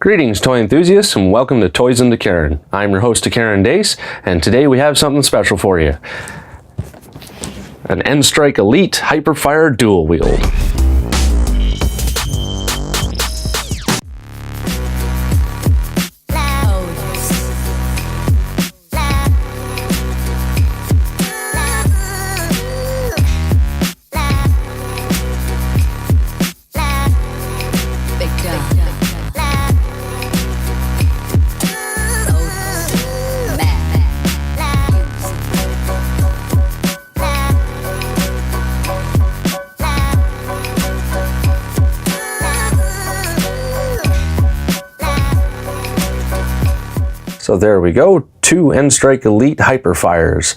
Greetings, toy enthusiasts, and welcome to Toys and Tacarin. I'm your host, Tacarin Dace, and today we have something special for you. An N-Strike Elite Hyperfire dual wield. So there we go, two N-Strike Elite Hyperfires.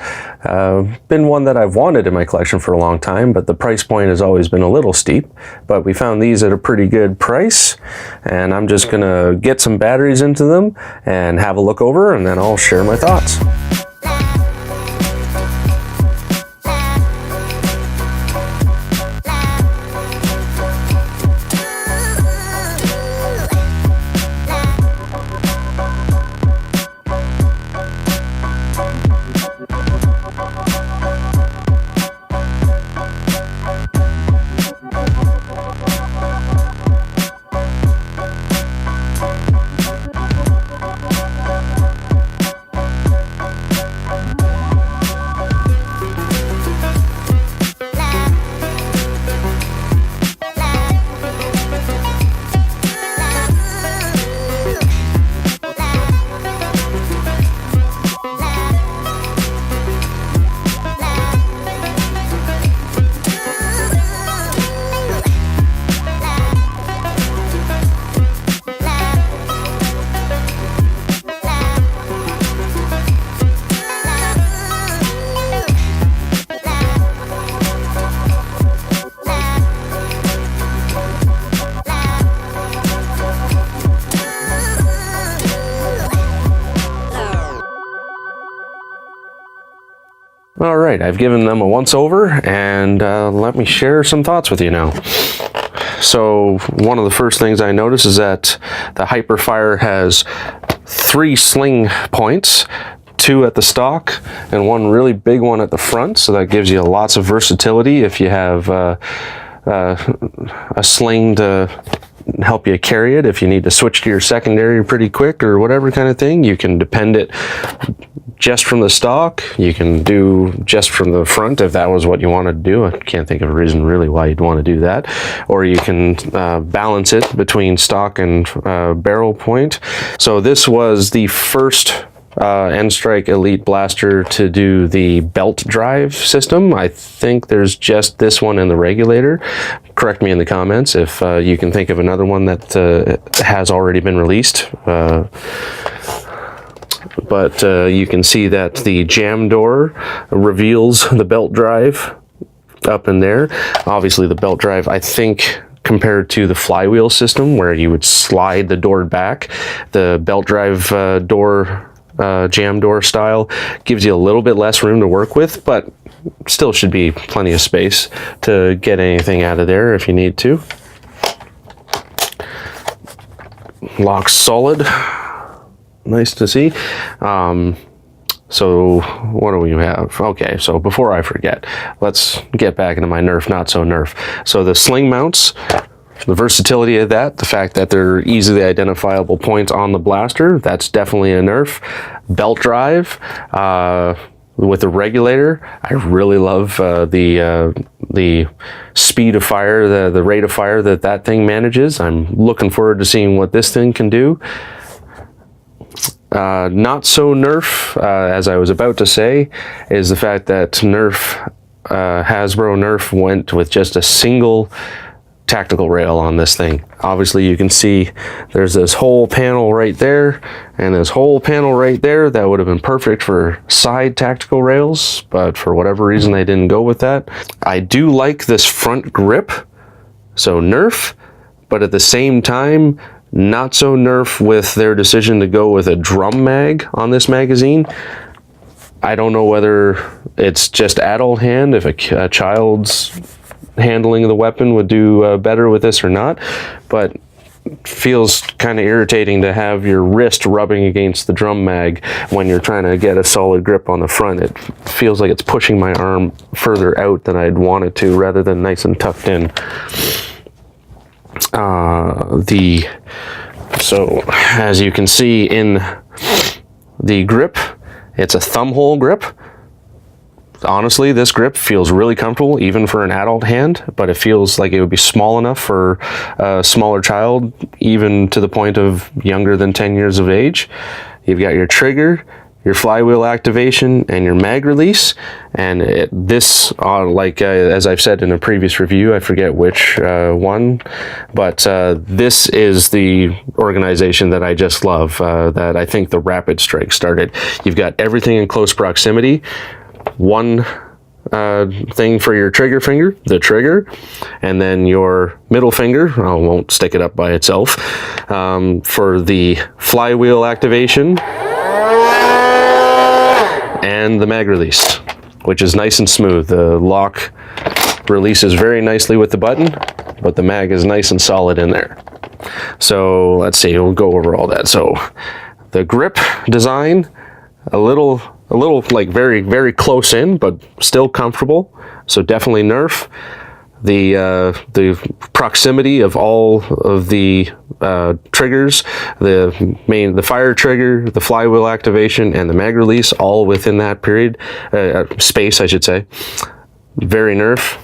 Been one that I've wanted in my collection for a long time, but the price point has always been a little steep. But we found these at a pretty good price, and I'm just gonna get some batteries into them and have a look over, and then I'll share my thoughts. All right, I've given them a once over, and let me share some thoughts with you now. So one of the first things I notice is that the Hyperfire has 3 sling points, 2 at the stock and 1 really big one at the front, so that gives you lots of versatility if you have a sling to help you carry it. If you need to switch to your secondary pretty quick or whatever kind of thing, you can depend it just from the stock. You can do just from the front if that was what you wanted to do. I can't think of a reason really why you'd want to do that. Or you can balance it between stock and barrel point. So this was the first N-Strike Elite blaster to do the belt drive system. I think there's just this one in the regulator. Correct me in the comments if you can think of another one that has already been released. But you can see that the jam door reveals the belt drive up in there. Obviously the belt drive, I think, compared to the flywheel system where you would slide the door back, the belt drive jam door style gives you a little bit less room to work with, but still should be plenty of space to get anything out of there if you need to. Locks solid. Nice to see. So what do we have? Okay, so before I forget, let's get back into my Nerf, not so Nerf. So the sling mounts, the versatility of that, the fact that they're easily identifiable points on the blaster, that's definitely a Nerf. Belt drive with the regulator, I really love the speed of fire, the rate of fire that thing manages. I'm looking forward to seeing what this thing can do. Not so Nerf, as I was about to say, is the fact that Hasbro Nerf went with just a single tactical rail on this thing. Obviously you can see there's this whole panel right there and this whole panel right there that would have been perfect for side tactical rails, but for whatever reason they didn't go with that. I do like this front grip, so Nerf, but at the same time not so Nerf with their decision to go with a drum mag on this magazine. I don't know whether it's just adult hand, if a child's handling of the weapon would do better with this or not, but feels kind of irritating to have your wrist rubbing against the drum mag when you're trying to get a solid grip on the front. It feels like it's pushing my arm further out than I'd want it to, rather than nice and tucked in. So as you can see in the grip, it's a thumb hole grip. Honestly, this grip feels really comfortable even for an adult hand, but it feels like it would be small enough for a smaller child, even to the point of younger than 10 years of age. You've got your trigger, your flywheel activation, and your mag release. And as I've said in a previous review, I forget which one, but this is the organization that I just love, that I think the Rapid Strike started. You've got everything in close proximity. One thing for your trigger finger, the trigger, and then your middle finger, I won't stick it up by itself, for the flywheel activation, and the mag release, which is nice and smooth. The lock releases very nicely with the button, but the mag is nice and solid in there. So let's see, we'll go over all that. So the grip design, a little like very, very close in, but still comfortable. So definitely Nerf. The proximity of all of the triggers, the fire trigger, the flywheel activation, and the mag release, all within that period, space, I should say. Very Nerf.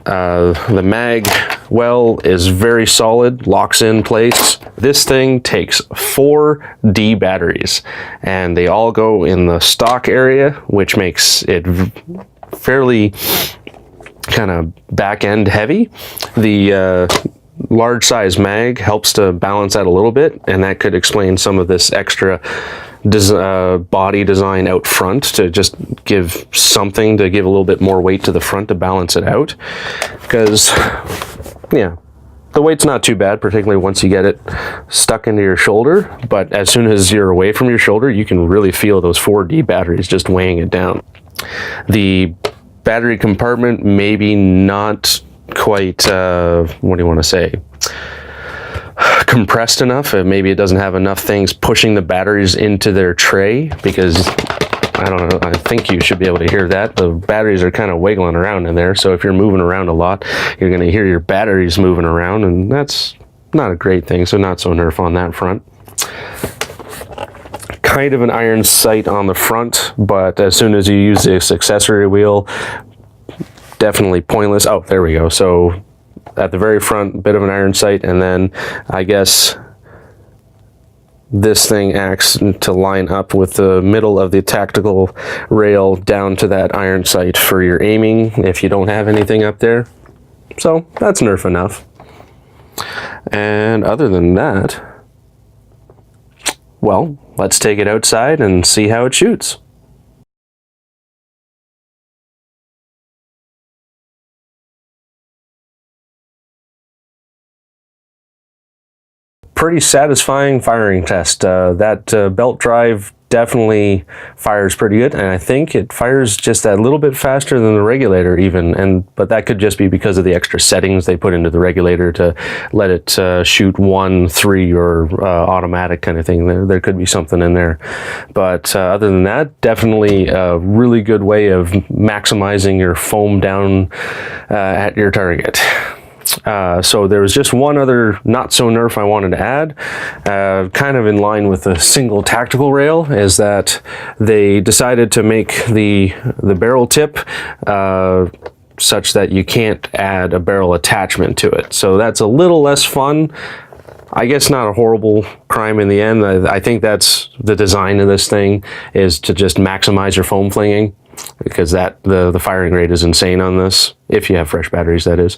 The mag well is very solid, locks in place. This thing takes 4 D batteries, and they all go in the stock area, which makes it fairly kind of back end heavy. The large size mag helps to balance that a little bit, and that could explain some of this extra body design out front, to just give something to give a little bit more weight to the front to balance it out. Because, yeah, the weight's not too bad, particularly once you get it stuck into your shoulder, but as soon as you're away from your shoulder, you can really feel those 4D batteries just weighing it down. The battery compartment, maybe not quite, what do you want to say, compressed enough. Maybe it doesn't have enough things pushing the batteries into their tray, because I don't know, I think you should be able to hear that. The batteries are kind of wiggling around in there, so if you're moving around a lot, you're going to hear your batteries moving around, and that's not a great thing, so not so Nerf on that front. Kind of an iron sight on the front, but as soon as you use this accessory wheel, definitely pointless. Oh, there we go. So at the very front, a bit of an iron sight, and then I guess this thing acts to line up with the middle of the tactical rail down to that iron sight for your aiming if you don't have anything up there. So that's Nerf enough. And other than that, well, let's take it outside and see how it shoots. Pretty satisfying firing test. That belt drive definitely fires pretty good, and I think it fires just that little bit faster than the regulator even, but that could just be because of the extra settings they put into the regulator to let it shoot 1, 3, or automatic kind of thing. There could be something in there, but other than that, definitely a really good way of maximizing your foam down at your target. So there was just one other not so Nerf I wanted to add, kind of in line with the single tactical rail, is that they decided to make the barrel tip such that you can't add a barrel attachment to it. So that's a little less fun. I guess not a horrible crime in the end. I think that's the design of this thing, is to just maximize your foam flinging, because the firing rate is insane on this, if you have fresh batteries, that is.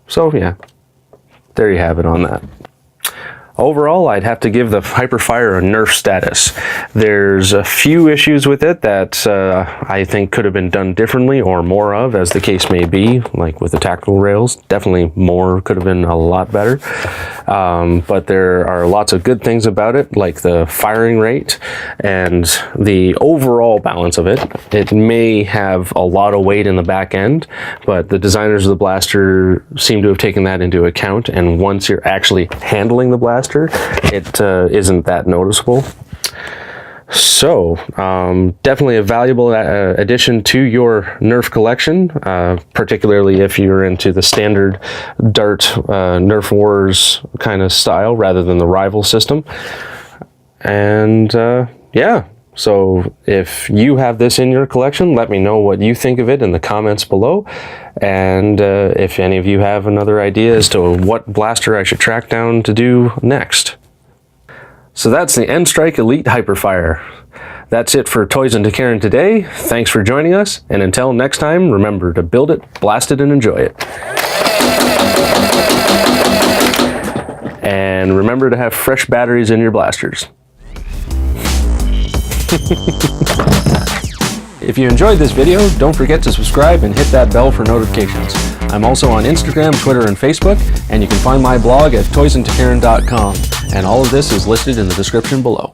So yeah, there you have it on that. Overall, I'd have to give the Hyperfire a Nerf status. There's a few issues with it that I think could have been done differently, or more of, as the case may be, like with the tactical rails. Definitely more could have been a lot better. But there are lots of good things about it, like the firing rate and the overall balance of it. It may have a lot of weight in the back end, but the designers of the blaster seem to have taken that into account, and once you're actually handling the blaster, it isn't that noticeable. So definitely a valuable addition to your Nerf collection, particularly if you're into the standard Dart Nerf Wars kind of style rather than the rival system. And yeah, so if you have this in your collection, let me know what you think of it in the comments below. And if any of you have another idea as to what blaster I should track down to do next. So that's the N-Strike Elite Hyperfire. That's it for Toys and Tacarin today. Thanks for joining us, and until next time, remember to build it, blast it, and enjoy it. And remember to have fresh batteries in your blasters. If you enjoyed this video, don't forget to subscribe and hit that bell for notifications. I'm also on Instagram, Twitter, and Facebook, and you can find my blog at toysandtacarin.com, and all of this is listed in the description below.